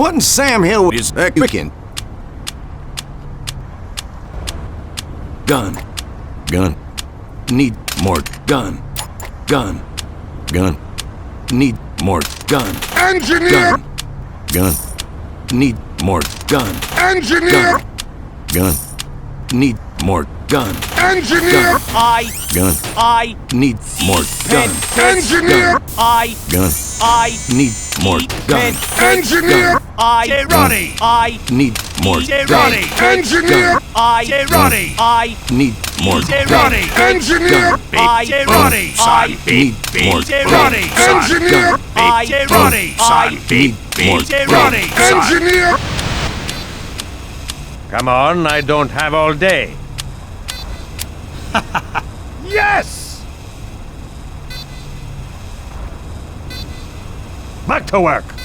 What in Sam Hill is that cooking? Gun. Gun. Need more gun. Gun. Gun. Need more gun. Engineer! Gun. Gun. Need more gun. Engineer! Gun. Gun. Need more gun. Engineer! Gun. I Need more gun. Engineer! Gun. Need more gun. Engineer! Ronnie! Need more gun. Engineer! Ronnie! Need more gun. Engineer! Ronnie! Need more gun. Engineer! Ronnie! Need more gun. Engineer! Come on, I don't have all day. Yes! Back to work.